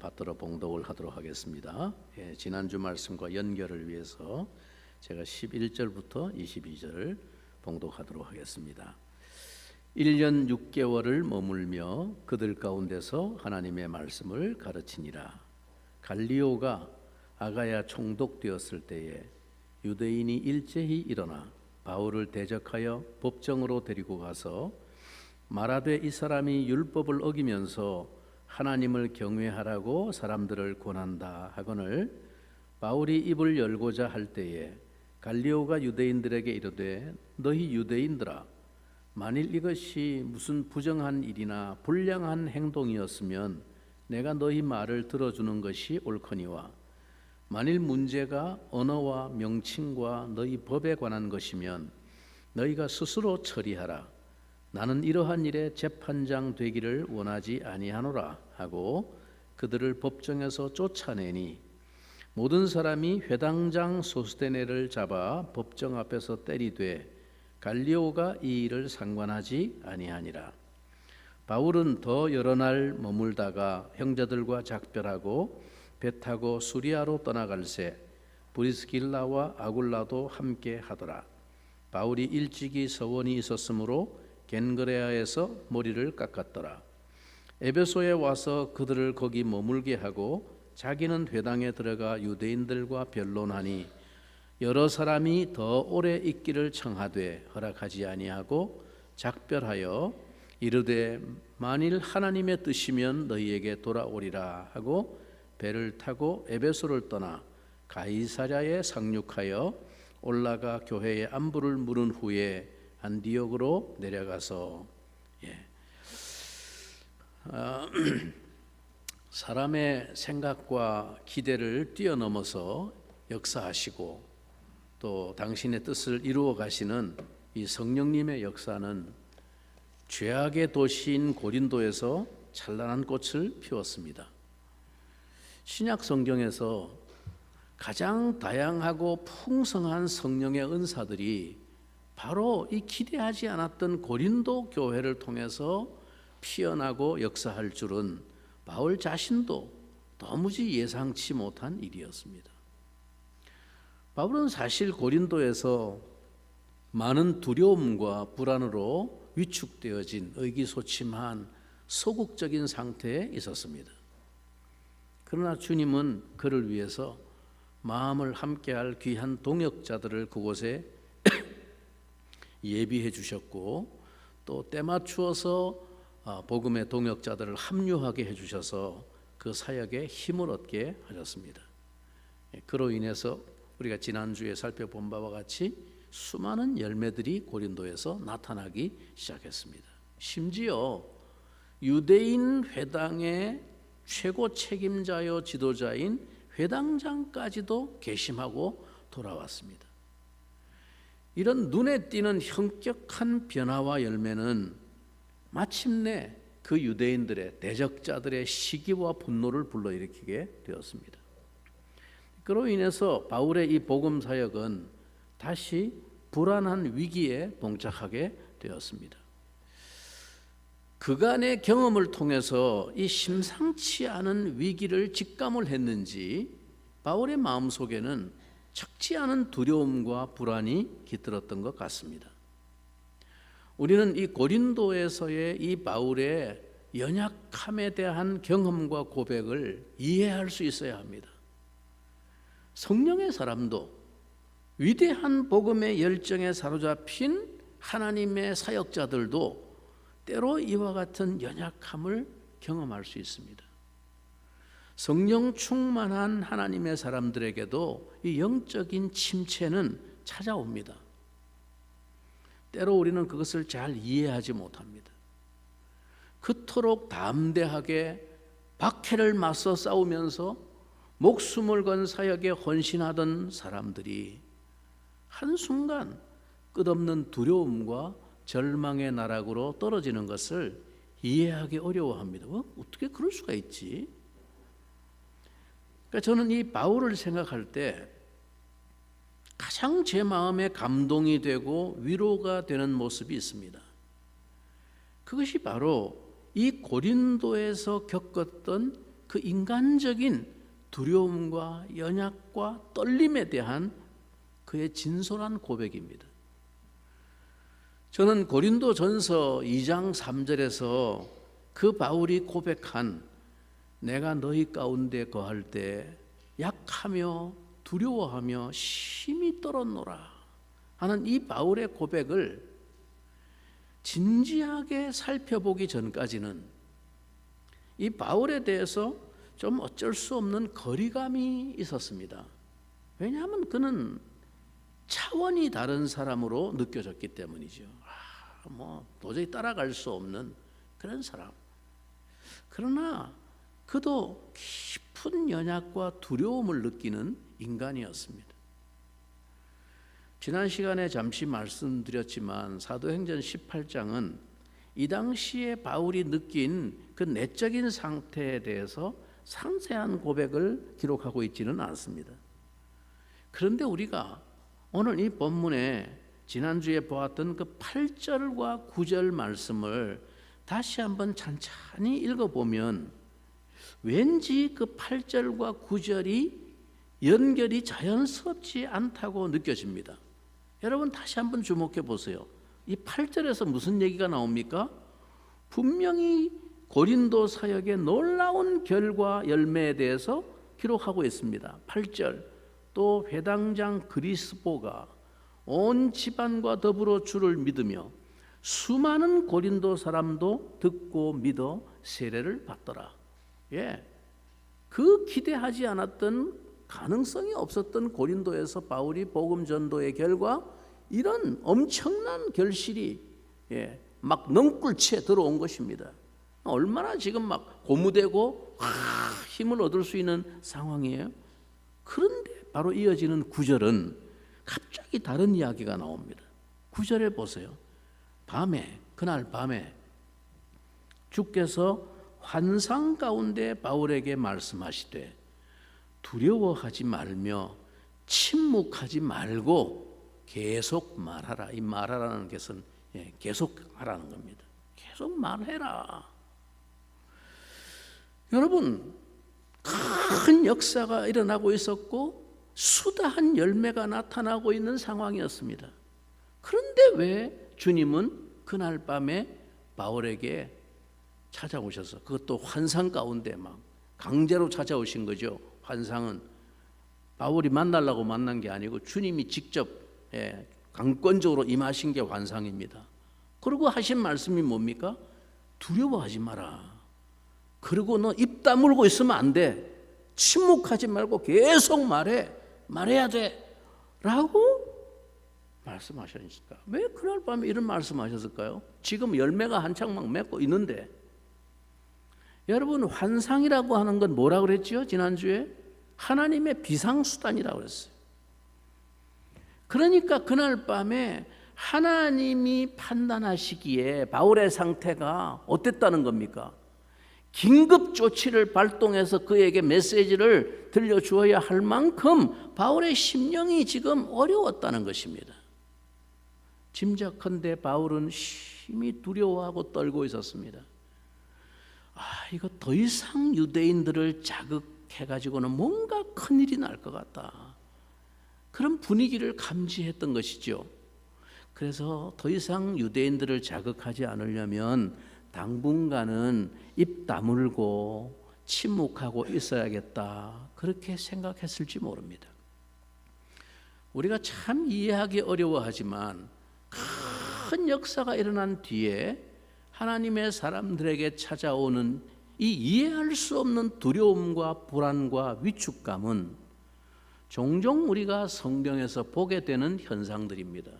받들어 봉독을 하도록 하겠습니다. 지난주 말씀과 연결을 위해서 제가 11절부터 22절 봉독하도록 하겠습니다. 1년 6개월을 머물며 그들 가운데서 하나님의 말씀을 가르치니라. 갈리오가 아가야 총독되었을 때에 유대인이 일제히 일어나 바울을 대적하여 법정으로 데리고 가서 말하되 이 사람이 율법을 어기면서 하나님을 경외하라고 사람들을 권한다 하거늘 바울이 입을 열고자 할 때에 갈리오가 유대인들에게 이르되 너희 유대인들아 만일 이것이 무슨 부정한 일이나 불량한 행동이었으면 내가 너희 말을 들어주는 것이 옳거니와 만일 문제가 언어와 명칭과 너희 법에 관한 것이면 너희가 스스로 처리하라. 나는 이러한 일에 재판장 되기를 원하지 아니하노라 하고 그들을 법정에서 쫓아내니 모든 사람이 회당장 소스데네를 잡아 법정 앞에서 때리되 갈리오가 이 일을 상관하지 아니하니라. 바울은 더 여러 날 머물다가 형제들과 작별하고 배 타고 수리아로 떠나갈새 브리스길라와 아굴라도 함께 하더라. 바울이 일찍이 서원이 있었으므로 겐그레아에서 머리를 깎았더라. 에베소에 와서 그들을 거기 머물게 하고 자기는 회당에 들어가 유대인들과 변론하니 여러 사람이 더 오래 있기를 청하되 허락하지 아니하고 작별하여 이르되 만일 하나님의 뜻이면 너희에게 돌아오리라 하고 배를 타고 에베소를 떠나 가이사랴에 상륙하여 올라가 교회에 안부를 물은 후에 안디옥으로 내려가서 사람의 생각과 기대를 뛰어넘어서 역사하시고 또 당신의 뜻을 이루어 가시는 이 성령님의 역사는 죄악의 도시인 고린도에서 찬란한 꽃을 피웠습니다. 신약 성경에서 가장 다양하고 풍성한 성령의 은사들이 바로 이 기대하지 않았던 고린도 교회를 통해서 피어나고 역사할 줄은 바울 자신도 도무지 예상치 못한 일이었습니다. 바울은 사실 고린도에서 많은 두려움과 불안으로 위축되어진 의기소침한 소극적인 상태에 있었습니다. 그러나 주님은 그를 위해서 마음을 함께할 귀한 동역자들을 그곳에 예비해 주셨고 또 때맞추어서 복음의 동역자들을 합류하게 해주셔서 그 사역에 힘을 얻게 하셨습니다. 그로 인해서 우리가 지난주에 살펴본 바와 같이 수많은 열매들이 고린도에서 나타나기 시작했습니다. 심지어 유대인 회당의 최고 책임자요 지도자인 회당장까지도 개심하고 돌아왔습니다. 이런 눈에 띄는 현격한 변화와 열매는 마침내 그 유대인들의 대적자들의 시기와 분노를 불러일으키게 되었습니다. 그로 인해서 바울의 이 복음 사역은 다시 불안한 위기에 봉착하게 되었습니다. 그간의 경험을 통해서 이 심상치 않은 위기를 직감을 했는지 바울의 마음속에는 적지 않은 두려움과 불안이 깃들었던 것 같습니다. 우리는 이 고린도에서의 이 바울의 연약함에 대한 경험과 고백을 이해할 수 있어야 합니다. 성령의 사람도 위대한 복음의 열정에 사로잡힌 하나님의 사역자들도 때로 이와 같은 연약함을 경험할 수 있습니다. 성령 충만한 하나님의 사람들에게도 이 영적인 침체는 찾아옵니다. 때로 우리는 그것을 잘 이해하지 못합니다. 그토록 담대하게 박해를 맞서 싸우면서 목숨을 건 사역에 헌신하던 사람들이 한순간 끝없는 두려움과 절망의 나락으로 떨어지는 것을 이해하기 어려워합니다. 어떻게 그럴 수가 있지? 그러니까 저는 이 바울을 생각할 때 가장 제 마음에 감동이 되고 위로가 되는 모습이 있습니다. 그것이 바로 이 고린도에서 겪었던 그 인간적인 두려움과 연약과 떨림에 대한 그의 진솔한 고백입니다. 저는 고린도전서 2장 3절에서 그 바울이 고백한 내가 너희 가운데 거할 때 약하며 두려워하며 심히 떨었노라 하는 이 바울의 고백을 진지하게 살펴보기 전까지는 이 바울에 대해서 좀 어쩔 수 없는 거리감이 있었습니다. 왜냐하면 그는 차원이 다른 사람으로 느껴졌기 때문이죠. 도저히 따라갈 수 없는 그런 사람. 그러나 그도 깊은 연약과 두려움을 느끼는 인간이었습니다. 지난 시간에 잠시 말씀드렸지만 사도행전 18장은 이 당시에 바울이 느낀 그 내적인 상태에 대해서 상세한 고백을 기록하고 있지는 않습니다. 그런데 우리가 오늘 이 본문에 지난주에 보았던 그 8절과 9절 말씀을 다시 한번 찬찬히 읽어보면 왠지 그 8절과 9절이 연결이 자연스럽지 않다고 느껴집니다. 여러분 다시 한번 주목해 보세요. 이 8절에서 무슨 얘기가 나옵니까? 분명히 고린도 사역의 놀라운 결과 열매에 대해서 기록하고 있습니다. 8절 또 회당장 그리스보가 온 집안과 더불어 주를 믿으며 수많은 고린도 사람도 듣고 믿어 세례를 받더라. 그 기대하지 않았던 가능성이 없었던 고린도에서 바울이 복음 전도의 결과 이런 엄청난 결실이 막 넝굴치에 들어온 것입니다. 얼마나 지금 막 고무되고 힘을 얻을 수 있는 상황이에요. 그런데 바로 이어지는 9절은 갑자기 다른 이야기가 나옵니다. 9절에 보세요. 그날 밤에 주께서 환상 가운데 바울에게 말씀하시되 두려워하지 말며 침묵하지 말고 계속 말하라. 이 말하라는 것은 계속 하라는 겁니다. 계속 말해라. 여러분, 큰 역사가 일어나고 있었고 수다한 열매가 나타나고 있는 상황이었습니다. 그런데 왜 주님은 그날 밤에 바울에게 찾아오셔서 그것도 환상 가운데 막 강제로 찾아오신 거죠. 환상은 바울이 만나려고 만난 게 아니고 주님이 직접 강권적으로 임하신 게 환상입니다. 그리고 하신 말씀이 뭡니까? 두려워하지 마라. 그리고 너 입 다물고 있으면 안 돼. 침묵하지 말고 계속 말해야 돼 라고 말씀하셨으니까. 왜 그날 밤에 이런 말씀하셨을까요? 지금 열매가 한창 막 맺고 있는데. 여러분, 환상이라고 하는 건 뭐라고 그랬죠? 지난주에 하나님의 비상수단이라고 그랬어요. 그러니까 그날 밤에 하나님이 판단하시기에 바울의 상태가 어땠다는 겁니까? 긴급 조치를 발동해서 그에게 메시지를 들려주어야 할 만큼 바울의 심령이 지금 어려웠다는 것입니다. 짐작컨대 바울은 심히 두려워하고 떨고 있었습니다. 이거 더 이상 유대인들을 자극해가지고는 뭔가 큰일이 날 것 같다. 그런 분위기를 감지했던 것이죠. 그래서 더 이상 유대인들을 자극하지 않으려면 당분간은 입 다물고 침묵하고 있어야겠다. 그렇게 생각했을지 모릅니다. 우리가 참 이해하기 어려워하지만 큰 역사가 일어난 뒤에 하나님의 사람들에게 찾아오는 이 이해할 수 없는 두려움과 불안과 위축감은 종종 우리가 성경에서 보게 되는 현상들입니다.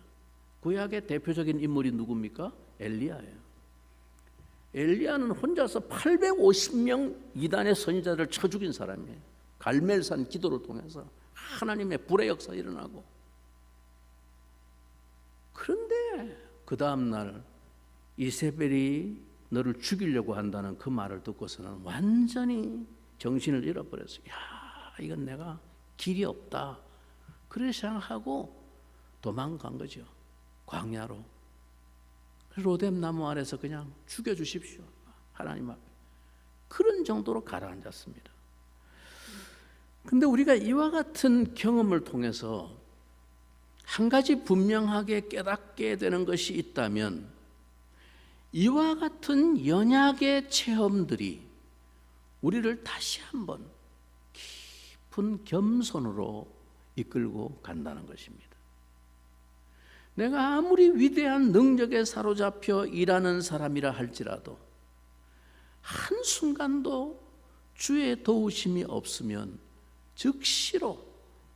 구약의 대표적인 인물이 누굽니까? 엘리야예요. 엘리야는 혼자서 850명 이단의 선지자를 쳐 죽인 사람이에요. 갈멜산 기도를 통해서 하나님의 불의 역사가 일어나고. 그런데 그 다음 날 이세벨이 너를 죽이려고 한다는 그 말을 듣고서는 완전히 정신을 잃어버렸어요. 이건 내가 길이 없다. 그렇게 생각하고 도망간 거죠. 광야로. 로뎀 나무 아래서 그냥 죽여주십시오. 하나님 앞에. 그런 정도로 가라앉았습니다. 근데 우리가 이와 같은 경험을 통해서 한 가지 분명하게 깨닫게 되는 것이 있다면, 이와 같은 연약의 체험들이 우리를 다시 한번 깊은 겸손으로 이끌고 간다는 것입니다. 내가 아무리 위대한 능력에 사로잡혀 일하는 사람이라 할지라도 한순간도 주의 도우심이 없으면 즉시로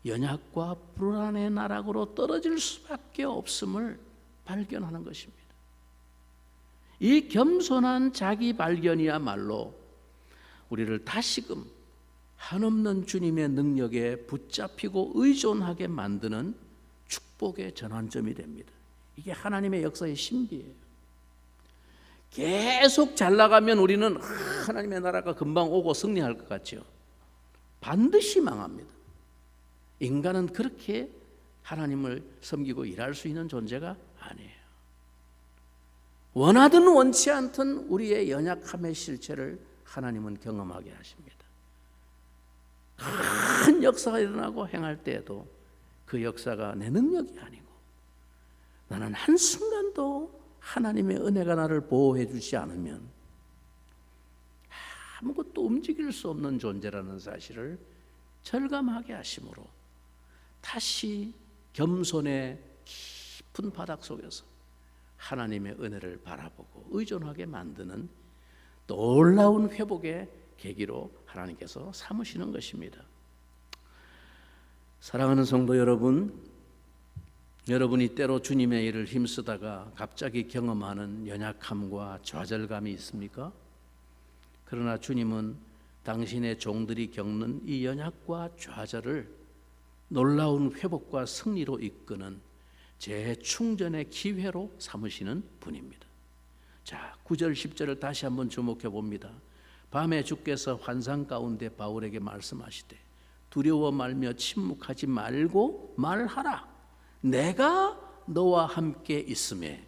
연약과 불안의 나락으로 떨어질 수밖에 없음을 발견하는 것입니다. 이 겸손한 자기 발견이야말로 우리를 다시금 한없는 주님의 능력에 붙잡히고 의존하게 만드는 축복의 전환점이 됩니다. 이게 하나님의 역사의 신비예요. 계속 잘 나가면 우리는 하나님의 나라가 금방 오고 승리할 것 같죠. 반드시 망합니다. 인간은 그렇게 하나님을 섬기고 일할 수 있는 존재가 아니에요. 원하든 원치 않든 우리의 연약함의 실체를 하나님은 경험하게 하십니다. 큰 역사가 일어나고 행할 때에도 그 역사가 내 능력이 아니고 나는 한순간도 하나님의 은혜가 나를 보호해 주지 않으면 아무것도 움직일 수 없는 존재라는 사실을 절감하게 하심으로 다시 겸손의 깊은 바닥 속에서 하나님의 은혜를 바라보고 의존하게 만드는 놀라운 회복의 계기로 하나님께서 삼으시는 것입니다. 사랑하는 성도 여러분, 여러분이 때로 주님의 일을 힘쓰다가 갑자기 경험하는 연약함과 좌절감이 있습니까? 그러나 주님은 당신의 종들이 겪는 이 연약과 좌절을 놀라운 회복과 승리로 이끄는 재충전의 기회로 삼으시는 분입니다. 자, 9절 10절을 다시 한번 주목해 봅니다. 밤에 주께서 환상 가운데 바울에게 말씀하시되 두려워 말며 침묵하지 말고 말하라. 내가 너와 함께 있음에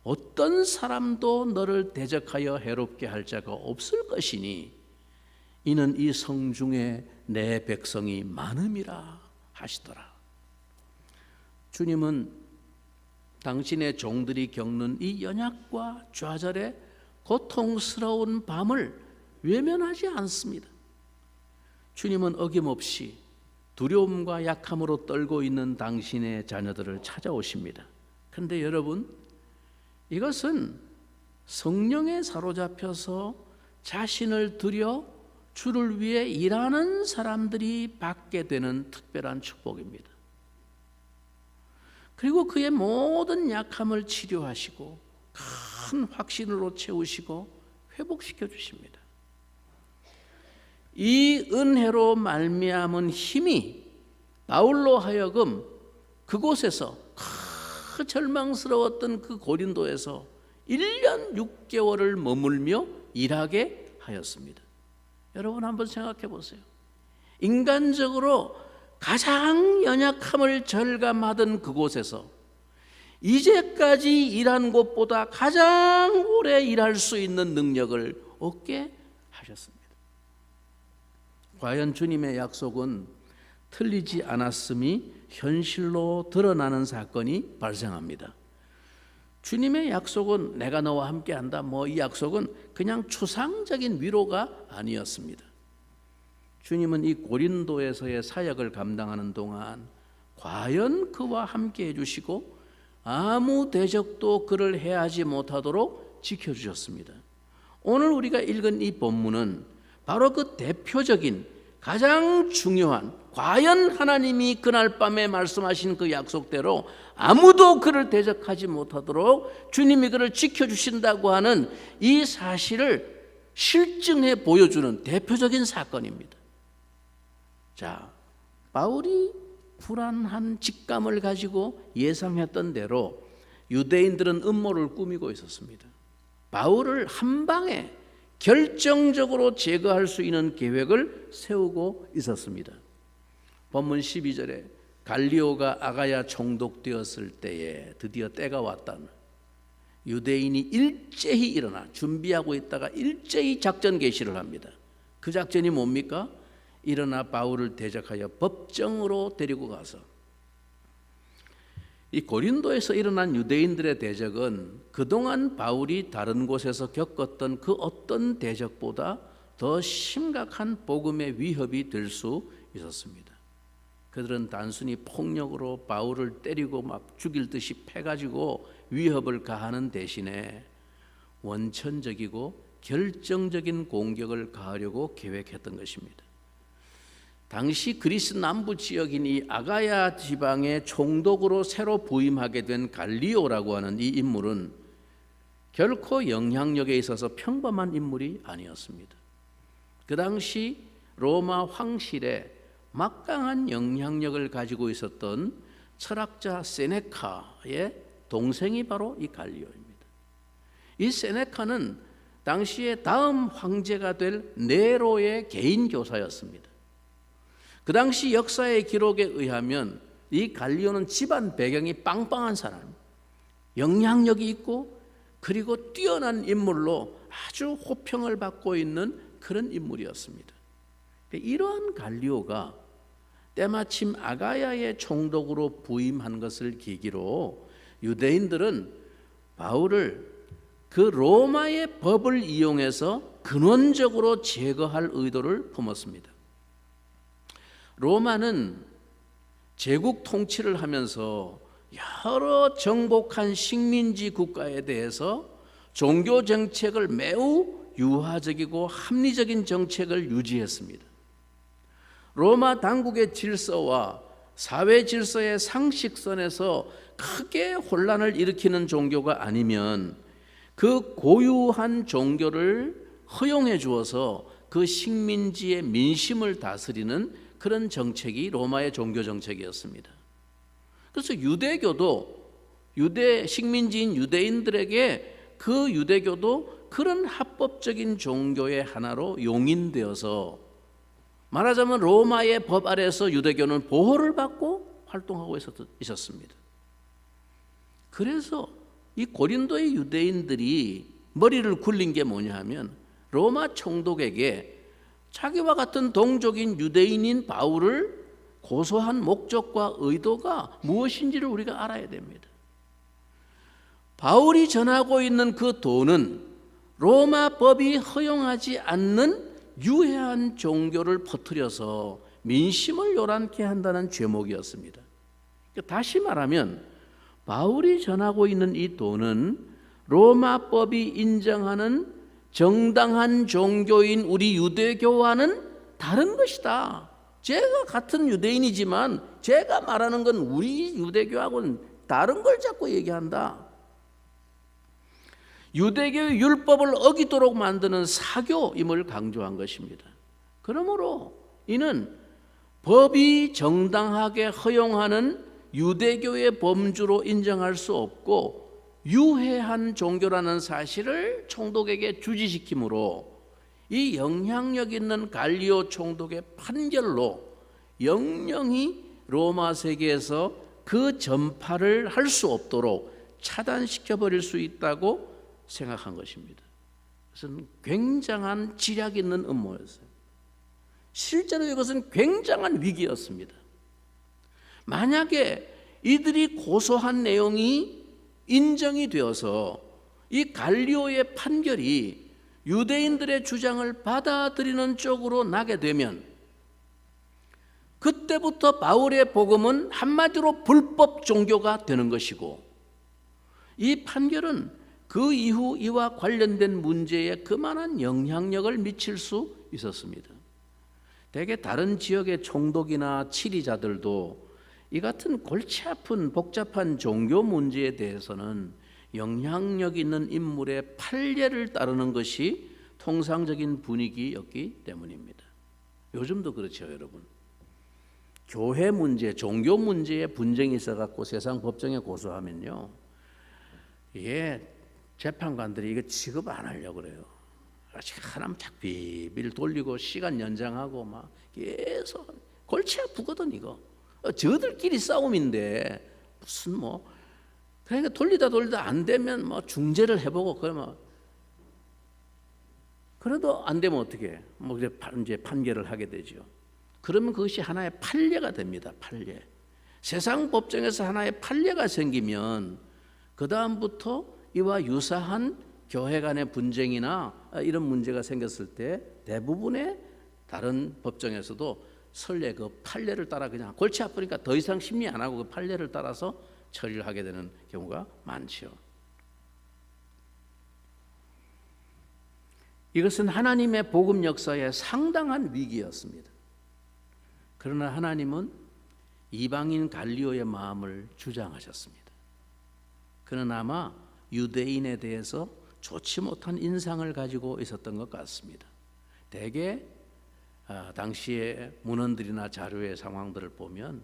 어떤 사람도 너를 대적하여 해롭게 할 자가 없을 것이니 이는 이 성중에 내 백성이 많음이라 하시더라. 주님은 당신의 종들이 겪는 이 연약과 좌절의 고통스러운 밤을 외면하지 않습니다. 주님은 어김없이 두려움과 약함으로 떨고 있는 당신의 자녀들을 찾아오십니다. 그런데 여러분, 이것은 성령에 사로잡혀서 자신을 들여 주를 위해 일하는 사람들이 받게 되는 특별한 축복입니다. 그리고 그의 모든 약함을 치료하시고 큰 확신으로 채우시고 회복시켜 주십니다. 이 은혜로 말미암은 힘이 바울로 하여금 그곳에서 절망스러웠던 그 고린도에서 1년 6개월을 머물며 일하게 하였습니다. 여러분 한번 생각해 보세요. 인간적으로 가장 연약함을 절감하던 그곳에서 이제까지 일한 곳보다 가장 오래 일할 수 있는 능력을 얻게 하셨습니다. 과연 주님의 약속은 틀리지 않았음이 현실로 드러나는 사건이 발생합니다. 주님의 약속은 내가 너와 함께한다. 이 약속은 그냥 추상적인 위로가 아니었습니다. 주님은 이 고린도에서의 사역을 감당하는 동안 과연 그와 함께 해주시고 아무 대적도 그를 해하지 못하도록 지켜주셨습니다. 오늘 우리가 읽은 이 본문은 바로 그 대표적인 가장 중요한, 과연 하나님이 그날 밤에 말씀하신 그 약속대로 아무도 그를 대적하지 못하도록 주님이 그를 지켜주신다고 하는 이 사실을 실증해 보여주는 대표적인 사건입니다. 자, 바울이 불안한 직감을 가지고 예상했던 대로 유대인들은 음모를 꾸미고 있었습니다. 바울을 한 방에 결정적으로 제거할 수 있는 계획을 세우고 있었습니다. 본문 유대인이 일제히 일어나 준비하고 있다가 일제히 작전 개시를 합니다. 그 작전이 뭡니까? 일어나 바울을 대적하여 법정으로 데리고 가서, 이 고린도에서 일어난 유대인들의 대적은 그동안 바울이 다른 곳에서 겪었던 그 어떤 대적보다 더 심각한 복음의 위협이 될 수 있었습니다. 그들은 단순히 폭력으로 바울을 때리고 막 죽일 듯이 패가지고 위협을 가하는 대신에 원천적이고 결정적인 공격을 가하려고 계획했던 것입니다. 당시 그리스 남부 지역인 이 아가야 지방의 총독으로 새로 부임하게 된 갈리오라고 하는 이 인물은 결코 영향력에 있어서 평범한 인물이 아니었습니다. 그 당시 로마 황실에 막강한 영향력을 가지고 있었던 철학자 세네카의 동생이 바로 이 갈리오입니다. 이 세네카는 당시에 다음 황제가 될 네로의 개인 교사였습니다. 그 당시 역사의 기록에 의하면 이 갈리오는 집안 배경이 빵빵한 사람, 영향력이 있고 그리고 뛰어난 인물로 아주 호평을 받고 있는 그런 인물이었습니다. 이러한 갈리오가 때마침 아가야의 총독으로 부임한 것을 계기로 유대인들은 바울을 그 로마의 법을 이용해서 근원적으로 제거할 의도를 품었습니다. 로마는 제국 통치를 하면서 여러 정복한 식민지 국가에 대해서 종교 정책을 매우 유화적이고 합리적인 정책을 유지했습니다. 로마 당국의 질서와 사회 질서의 상식선에서 크게 혼란을 일으키는 종교가 아니면 그 고유한 종교를 허용해 주어서 그 식민지의 민심을 다스리는 그런 정책이 로마의 종교 정책이었습니다. 그래서 유대교도 식민지인 유대인들에게 그 유대교도 그런 합법적인 종교의 하나로 용인되어서 말하자면 로마의 법 아래에서 유대교는 보호를 받고 활동하고 있었습니다. 그래서 이 고린도의 유대인들이 머리를 굴린 게 뭐냐 하면 로마 총독에게 자기와 같은 동족인 유대인인 바울을 고소한 목적과 의도가 무엇인지를 우리가 알아야 됩니다. 바울이 전하고 있는 그 도는 로마 법이 허용하지 않는 유해한 종교를 퍼뜨려서 민심을 요란케 한다는 죄목이었습니다. 다시 말하면 바울이 전하고 있는 이 도는 로마 법이 인정하는 정당한 종교인 우리 유대교와는 다른 것이다. 제가 같은 유대인이지만 제가 말하는 건 우리 유대교하고는 다른 걸 자꾸 얘기한다. 유대교의 율법을 어기도록 만드는 사교임을 강조한 것입니다. 그러므로 이는 법이 정당하게 허용하는 유대교의 범주로 인정할 수 없고 유해한 종교라는 사실을 총독에게 주지시키므로 이 영향력 있는 갈리오 총독의 판결로 영영이 로마 세계에서 그 전파를 할 수 없도록 차단시켜버릴 수 있다고 생각한 것입니다. 그것은 굉장한 지략 있는 음모였어요. 실제로 이것은 굉장한 위기였습니다. 만약에 이들이 고소한 내용이 인정이 되어서 이 갈리오의 판결이 유대인들의 주장을 받아들이는 쪽으로 나게 되면 그때부터 바울의 복음은 한마디로 불법 종교가 되는 것이고 이 판결은 그 이후 이와 관련된 문제에 그만한 영향력을 미칠 수 있었습니다. 대개 다른 지역의 총독이나 치리자들도 이 같은 골치 아픈 복잡한 종교 문제에 대해서는 영향력 있는 인물의 판례를 따르는 것이 통상적인 분위기였기 때문입니다. 요즘도 그렇죠, 여러분. 교회 문제, 종교 문제에 분쟁이 있어갖고 세상 법정에 고소하면요, 재판관들이 이거 취급 안 하려고 그래요. 하나만 착 비빌 돌리고 시간 연장하고 막 계속 골치 아프거든 이거. 저들끼리 싸움인데 무슨 그러니까 돌리다 안 되면 뭐 중재를 해보고 그러면 그래도 안 되면 어떻게 해? 뭐 이제 판결을 하게 되죠. 그러면 그것이 하나의 판례가 됩니다. 판례. 세상 법정에서 하나의 판례가 생기면 그 다음부터 이와 유사한 교회 간의 분쟁이나 이런 문제가 생겼을 때 대부분의 다른 법정에서도 선례 그 판례를 따라 그냥 골치 아프니까 더 이상 심리 안 하고 그 판례를 따라서 처리를 하게 되는 경우가 많죠. 이것은 하나님의 복음 역사의 상당한 위기였습니다. 그러나 하나님은 이방인 갈리오의 마음을 주장하셨습니다. 그는 아마 유대인에 대해서 좋지 못한 인상을 가지고 있었던 것 같습니다. 대개 당시의 문헌들이나 자료의 상황들을 보면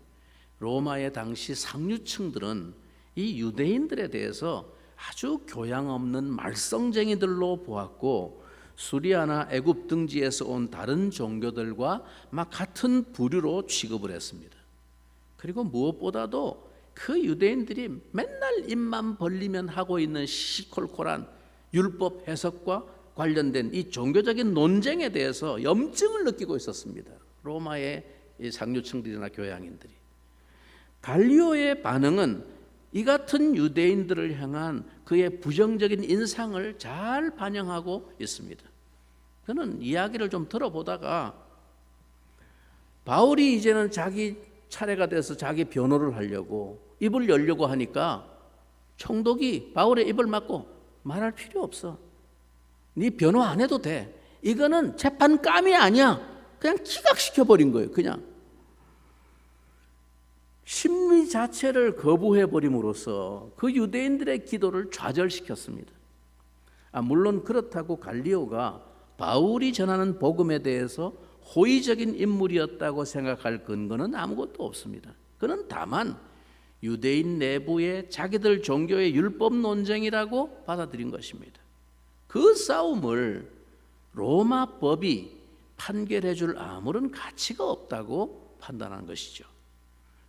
로마의 당시 상류층들은 이 유대인들에 대해서 아주 교양 없는 말썽쟁이들로 보았고 수리아나 애굽 등지에서 온 다른 종교들과 막 같은 부류로 취급을 했습니다. 그리고 무엇보다도 그 유대인들이 맨날 입만 벌리면 하고 있는 시시콜콜한 율법 해석과 관련된 이 종교적인 논쟁에 대해서 염증을 느끼고 있었습니다. 로마의 이 상류층들이나 교양인들이. 갈리오의 반응은 이 같은 유대인들을 향한 그의 부정적인 인상을 잘 반영하고 있습니다. 그는 이야기를 좀 들어보다가 바울이 이제는 자기 차례가 돼서 자기 변호를 하려고 입을 열려고 하니까 총독이 바울의 입을 막고 말할 필요 없어. 네 변호 안 해도 돼. 이거는 재판감이 아니야. 그냥 기각시켜버린 거예요. 그냥. 심리 자체를 거부해버림으로써 그 유대인들의 기도를 좌절시켰습니다. 물론 그렇다고 갈리오가 바울이 전하는 복음에 대해서 호의적인 인물이었다고 생각할 근거는 아무것도 없습니다. 그는 다만 유대인 내부의 자기들 종교의 율법 논쟁이라고 받아들인 것입니다. 그 싸움을 로마 법이 판결해 줄 아무런 가치가 없다고 판단한 것이죠.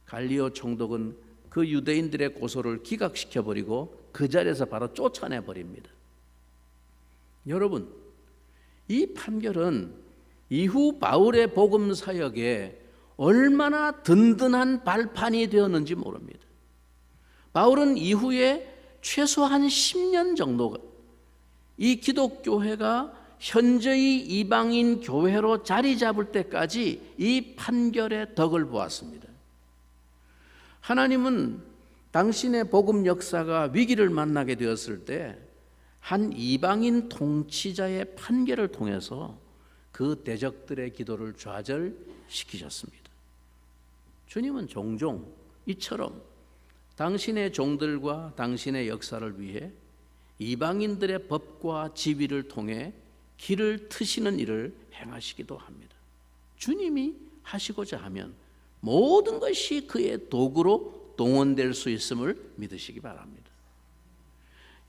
갈리오 총독은 그 유대인들의 고소를 기각시켜버리고 그 자리에서 바로 쫓아내버립니다. 여러분, 이 판결은 이후 바울의 복음 사역에 얼마나 든든한 발판이 되었는지 모릅니다. 바울은 이후에 최소한 10년 정도가 이 기독교회가 현저히 이방인 교회로 자리 잡을 때까지 이 판결의 덕을 보았습니다. 하나님은 당신의 복음 역사가 위기를 만나게 되었을 때 한 이방인 통치자의 판결을 통해서 그 대적들의 기도를 좌절시키셨습니다. 주님은 종종 이처럼 당신의 종들과 당신의 역사를 위해 이방인들의 법과 지위를 통해 길을 트시는 일을 행하시기도 합니다. 주님이 하시고자 하면 모든 것이 그의 도구로 동원될 수 있음을 믿으시기 바랍니다.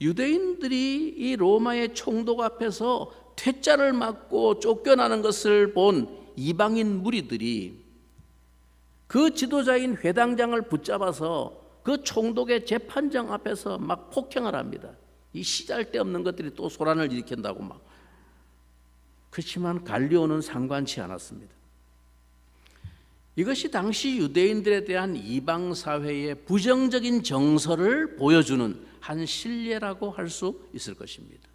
유대인들이 이 로마의 총독 앞에서 퇴짜를 맞고 쫓겨나는 것을 본 이방인 무리들이 그 지도자인 회당장을 붙잡아서 그 총독의 재판장 앞에서 막 폭행을 합니다. 이 시잘데없는 것들이 또 소란을 일으킨다고 막. 그렇지만 갈리오는 상관치 않았습니다. 이것이 당시 유대인들에 대한 이방 사회의 부정적인 정서를 보여주는 한 실례라고 할 수 있을 것입니다.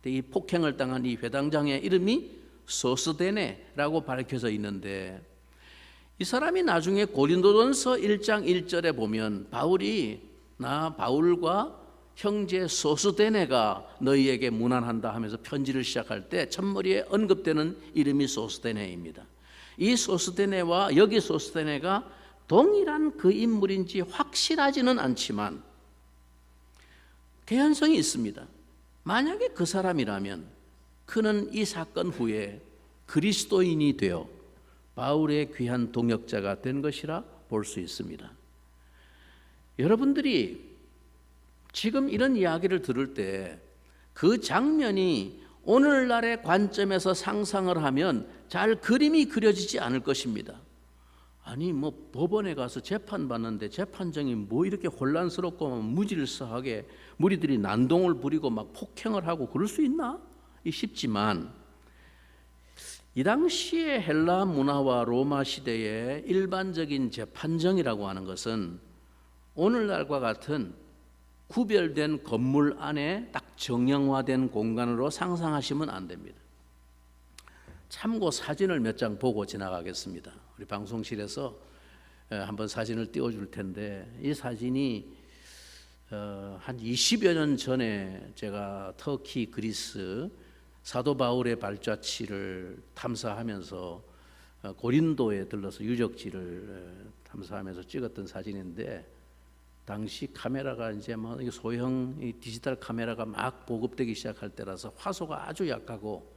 이 폭행을 당한 이 회당장의 이름이 소스데네라고 밝혀져 있는데 이 사람이 나중에 고린도전서 1장 1절에 보면 바울이 나 바울과 형제 소스데네가 너희에게 문안한다 하면서 편지를 시작할 때 첫머리에 언급되는 이름이 소스데네입니다. 이 소스데네와 여기 소스데네가 동일한 그 인물인지 확실하지는 않지만 개연성이 있습니다. 만약에 그 사람이라면 그는 이 사건 후에 그리스도인이 되어 바울의 귀한 동역자가 된 것이라 볼 수 있습니다. 여러분들이 지금 이런 이야기를 들을 때 그 장면이 오늘날의 관점에서 상상을 하면 잘 그림이 그려지지 않을 것입니다. 아니 뭐 법원에 가서 재판 받는데 재판정이 뭐 이렇게 혼란스럽고 무질서하게 무리들이 난동을 부리고 막 폭행을 하고 그럴 수 있나? 싶지만 이 당시의 헬라 문화와 로마 시대의 일반적인 재판정이라고 하는 것은 오늘날과 같은 구별된 건물 안에 딱 정형화된 공간으로 상상하시면 안 됩니다. 참고 사진을 몇 장 보고 지나가겠습니다. 우리 방송실에서 한번 사진을 띄워줄 텐데 이 사진이 한 20여 년 전에 제가 터키, 그리스 사도 바울의 발자취를 탐사하면서 고린도에 들러서 유적지를 탐사하면서 찍었던 사진인데 당시 카메라가 이제 뭐 소형 디지털 카메라가 막 보급되기 시작할 때라서 화소가 아주 약하고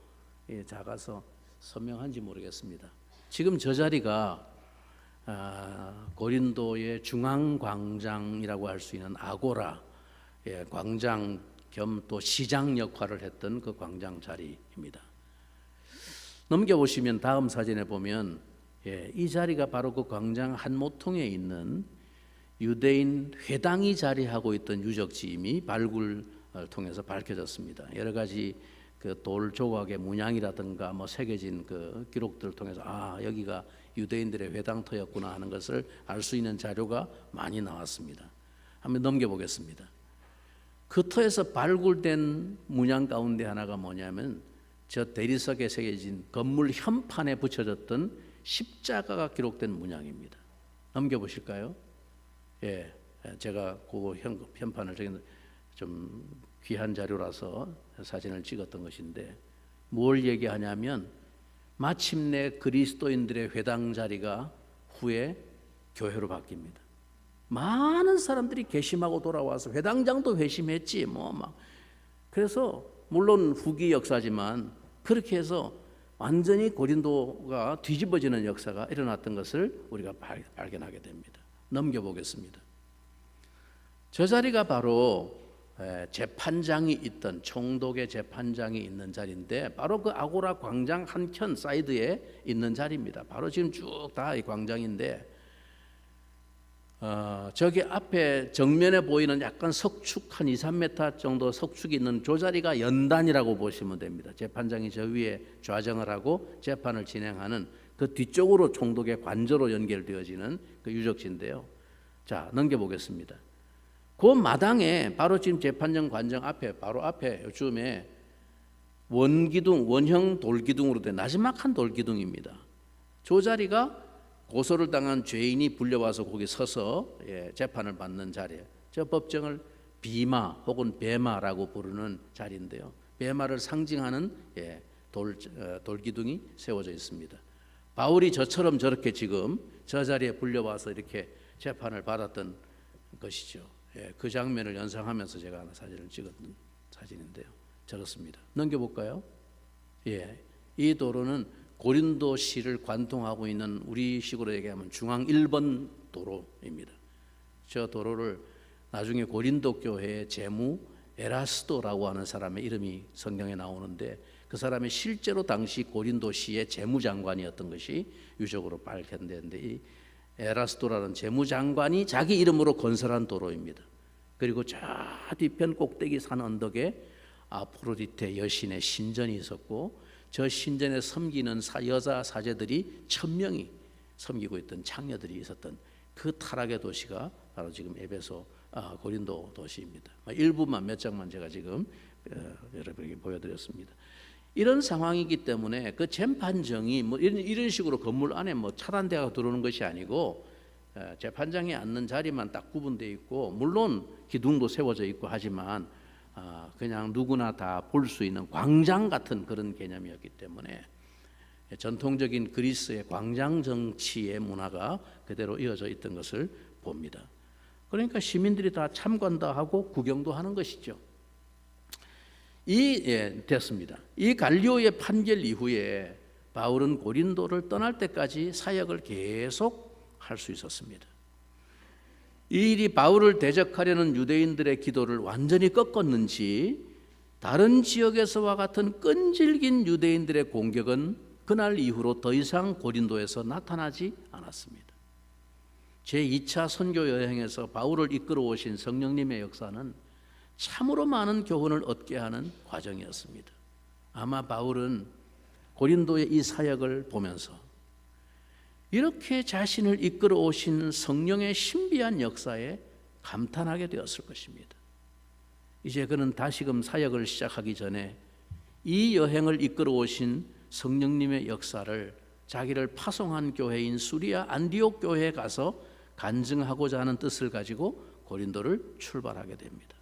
작아서 선명한지 모르겠습니다. 지금 저 자리가 고린도의 중앙광장이라고 할 수 있는 아고라 광장 겸 또 시장 역할을 했던 그 광장 자리입니다. 넘겨보시면 다음 사진에 보면 이 자리가 바로 그 광장 한 모퉁이에 있는 유대인 회당이 자리하고 있던 유적지임이 발굴을 통해서 밝혀졌습니다. 여러 가지 그 돌 조각의 문양이라든가 뭐 새겨진 그 기록들을 통해서 여기가 유대인들의 회당터였구나 하는 것을 알 수 있는 자료가 많이 나왔습니다. 한번 넘겨보겠습니다. 그 터에서 발굴된 문양 가운데 하나가 뭐냐면 저 대리석에 새겨진 건물 현판에 붙여졌던 십자가가 기록된 문양입니다. 넘겨보실까요? 제가 그 현판을 좀 귀한 자료라서 사진을 찍었던 것인데 뭘 얘기하냐면 마침내 그리스도인들의 회당 자리가 후에 교회로 바뀝니다. 많은 사람들이 회심하고 돌아와서 회당장도 회심했지 그래서 물론 후기 역사지만 그렇게 해서 완전히 고린도가 뒤집어지는 역사가 일어났던 것을 우리가 발견하게 됩니다. 넘겨보겠습니다. 저 자리가 바로 재판장이 있던 총독의 재판장이 있는 자리인데 바로 그 아고라 광장 한켠 사이드에 있는 자리입니다. 바로 지금 쭉 다 이 광장인데 저기 앞에 정면에 보이는 약간 석축 한 2, 3m 정도 석축이 있는 저 자리가 연단이라고 보시면 됩니다. 재판장이 저 위에 좌정을 하고 재판을 진행하는 그 뒤쪽으로 총독의 관저로 연결되어지는 그 유적지인데요. 자, 넘겨보겠습니다. 그 마당에 바로 지금 재판정 관정 앞에 바로 앞에 요즘에 원기둥, 원형 돌기둥으로 된 나지막한 돌기둥입니다. 저 자리가 고소를 당한 죄인이 불려와서 거기 서서 재판을 받는 자리예요. 저 법정을 비마 혹은 베마라고 부르는 자리인데요. 베마를 상징하는 돌기둥이 세워져 있습니다. 바울이 저처럼 저렇게 지금 저 자리에 불려와서 이렇게 재판을 받았던 것이죠. 그 장면을 연상하면서 제가 하나 사진을 찍었던 사진인데요. 저렇습니다. 넘겨볼까요? 이 도로는 고린도시를 관통하고 있는 우리식으로 얘기하면 중앙 1번 도로입니다. 저 도로를 나중에 고린도 교회의 제무 에라스도라고 하는 사람의 이름이 성경에 나오는데 그 사람이 실제로 당시 고린도시의 제무장관이었던 것이 유적으로 밝혀졌는데 이 에라스도라는 재무장관이 자기 이름으로 건설한 도로입니다. 그리고 저 뒤편 꼭대기 산 언덕에 아프로디테 여신의 신전이 있었고 저 신전에 섬기는 여자 사제들이 1000명이 섬기고 있던 창녀들이 있었던 그 타락의 도시가 바로 지금 에베소 고린도 도시입니다. 일부만 몇 장만 제가 지금 여러분에게 보여드렸습니다. 이런 상황이기 때문에 그 재판정이 이런 식으로 건물 안에 차단되어 들어오는 것이 아니고 재판장이 앉는 자리만 딱 구분되어 있고 물론 기둥도 세워져 있고 하지만 그냥 누구나 다 볼 수 있는 광장 같은 그런 개념이었기 때문에 전통적인 그리스의 광장 정치의 문화가 그대로 이어져 있던 것을 봅니다. 그러니까 시민들이 다 참관도 하고 구경도 하는 것이죠. 됐습니다. 이 갈리오의 판결 이후에 바울은 고린도를 떠날 때까지 사역을 계속 할 수 있었습니다. 이 일이 바울을 대적하려는 유대인들의 기도를 완전히 꺾었는지 다른 지역에서와 같은 끈질긴 유대인들의 공격은 그날 이후로 더 이상 고린도에서 나타나지 않았습니다. 제2차 선교 여행에서 바울을 이끌어 오신 성령님의 역사는 참으로 많은 교훈을 얻게 하는 과정이었습니다. 아마 바울은 고린도의 이 사역을 보면서 이렇게 자신을 이끌어 오신 성령의 신비한 역사에 감탄하게 되었을 것입니다. 이제 그는 다시금 사역을 시작하기 전에 이 여행을 이끌어 오신 성령님의 역사를 자기를 파송한 교회인 수리아 안디옥 교회에 가서 간증하고자 하는 뜻을 가지고 고린도를 출발하게 됩니다.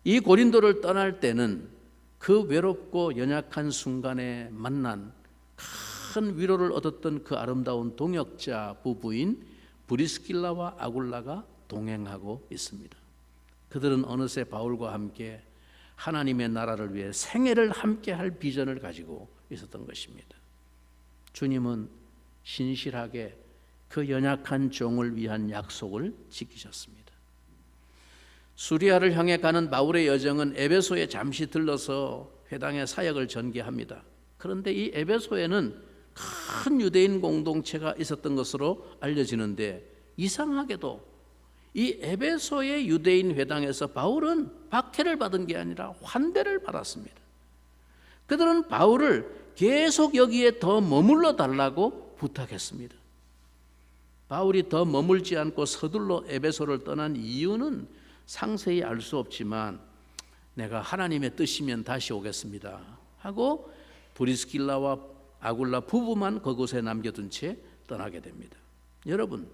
이 고린도를 떠날 때는 그 외롭고 연약한 순간에 만난 큰 위로를 얻었던 그 아름다운 동역자 부부인 브리스길라와 아굴라가 동행하고 있습니다. 그들은 어느새 바울과 함께 하나님의 나라를 위해 생애를 함께 할 비전을 가지고 있었던 것입니다. 주님은 신실하게 그 연약한 종을 위한 약속을 지키셨습니다. 수리아를 향해 가는 바울의 여정은 에베소에 잠시 들러서 회당의 사역을 전개합니다. 그런데 이 에베소에는 큰 유대인 공동체가 있었던 것으로 알려지는데 이상하게도 이 에베소의 유대인 회당에서 바울은 박해를 받은 게 아니라 환대를 받았습니다. 그들은 바울을 계속 여기에 더 머물러 달라고 부탁했습니다. 바울이 더 머물지 않고 서둘러 에베소를 떠난 이유는 상세히 알 수 없지만 내가 하나님의 뜻이면 다시 오겠습니다 하고 브리스길라와 아굴라 부부만 그곳에 남겨둔 채 떠나게 됩니다. 여러분,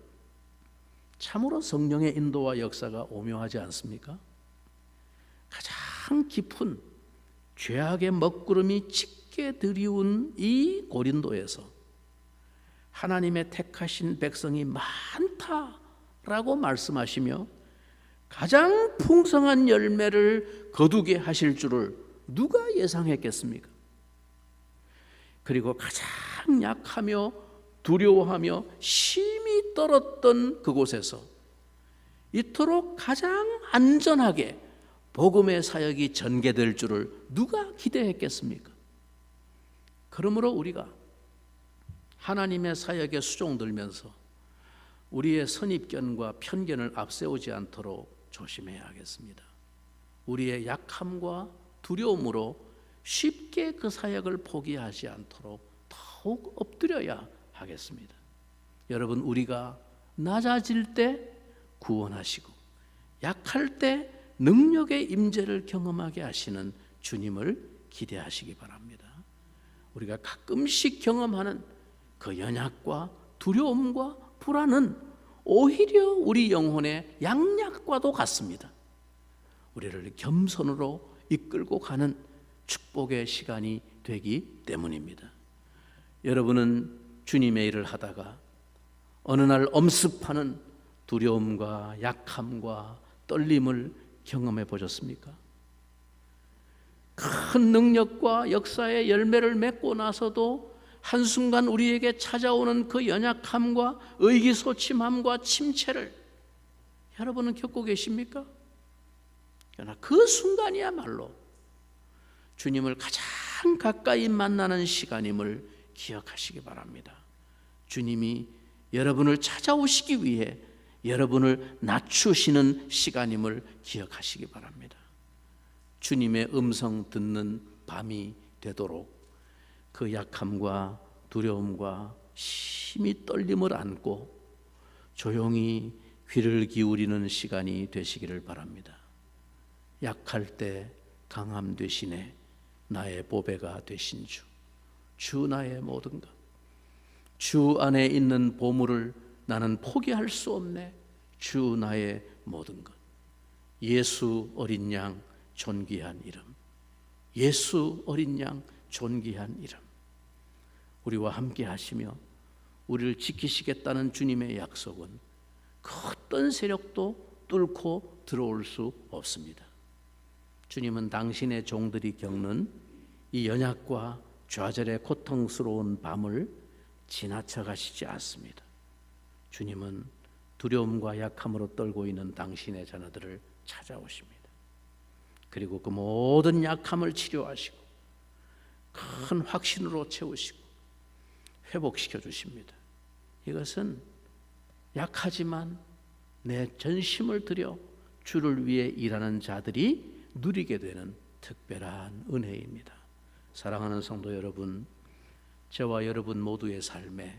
참으로 성령의 인도와 역사가 오묘하지 않습니까? 가장 깊은 죄악의 먹구름이 짙게 드리운 이 고린도에서 하나님의 택하신 백성이 많다라고 말씀하시며 가장 풍성한 열매를 거두게 하실 줄을 누가 예상했겠습니까? 그리고 가장 약하며 두려워하며 심히 떨었던 그곳에서 이토록 가장 안전하게 복음의 사역이 전개될 줄을 누가 기대했겠습니까? 그러므로 우리가 하나님의 사역에 수종들면서 우리의 선입견과 편견을 앞세우지 않도록 조심해야 하겠습니다. 우리의 약함과 두려움으로 쉽게 그 사역을 포기하지 않도록 더욱 엎드려야 하겠습니다. 여러분, 우리가 낮아질 때 구원하시고 약할 때 능력의 임재를 경험하게 하시는 주님을 기대하시기 바랍니다. 우리가 가끔씩 경험하는 그 연약과 두려움과 불안은 오히려 우리 영혼의 양약과도 같습니다. 우리를 겸손으로 이끌고 가는 축복의 시간이 되기 때문입니다. 여러분은 주님의 일을 하다가 어느 날 엄습하는 두려움과 약함과 떨림을 경험해 보셨습니까? 큰 능력과 역사의 열매를 맺고 나서도 한순간 우리에게 찾아오는 그 연약함과 의기소침함과 침체를 여러분은 겪고 계십니까? 그러나 그 순간이야말로 주님을 가장 가까이 만나는 시간임을 기억하시기 바랍니다. 주님이 여러분을 찾아오시기 위해 여러분을 낮추시는 시간임을 기억하시기 바랍니다. 주님의 음성 듣는 밤이 되도록 그 약함과 두려움과 심히 떨림을 안고 조용히 귀를 기울이는 시간이 되시기를 바랍니다. 약할 때 강함 되시네 나의 보배가 되신 주, 주 나의 모든 것, 주 안에 있는 보물을 나는 포기할 수 없네, 주 나의 모든 것. 예수 어린 양 존귀한 이름, 예수 어린 양 존귀한 이름. 우리와 함께 하시며 우리를 지키시겠다는 주님의 약속은 그 어떤 세력도 뚫고 들어올 수 없습니다. 주님은 당신의 종들이 겪는 이 연약과 좌절의 고통스러운 밤을 지나쳐 가시지 않습니다. 주님은 두려움과 약함으로 떨고 있는 당신의 자녀들을 찾아오십니다. 그리고 그 모든 약함을 치료하시고 큰 확신으로 채우시고 회복시켜 주십니다. 이것은 약하지만 내 전심을 들여 주를 위해 일하는 자들이 누리게 되는 특별한 은혜입니다. 사랑하는 성도 여러분, 저와 여러분 모두의 삶에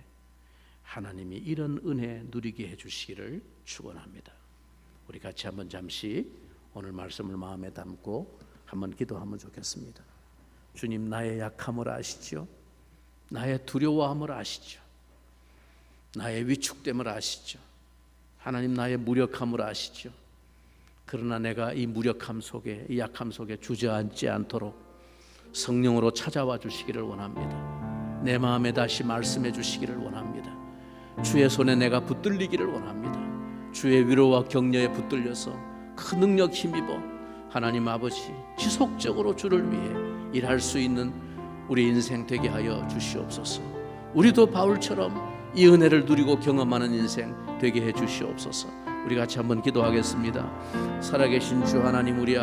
하나님이 이런 은혜 누리게 해주시기를 축원합니다. 우리 같이 한번 잠시 오늘 말씀을 마음에 담고 한번 기도하면 좋겠습니다. 주님, 나의 약함을 아시죠? 나의 두려워함을 아시죠? 나의 위축됨을 아시죠? 하나님, 나의 무력함을 아시죠? 그러나 내가 이 무력함 속에, 이 약함 속에 주저앉지 않도록 성령으로 찾아와 주시기를 원합니다. 내 마음에 다시 말씀해 주시기를 원합니다. 주의 손에 내가 붙들리기를 원합니다. 주의 위로와 격려에 붙들려서 큰 능력 힘입어 하나님 아버지 지속적으로 주를 위해 일할 수 있는 우리 인생 되게 하여 주시옵소서. 우리도 바울처럼 이 은혜를 누리고 경험하는 인생 되게 해 주시옵소서. 우리 같이 한번 기도하겠습니다. 살아계신 주 하나님, 우리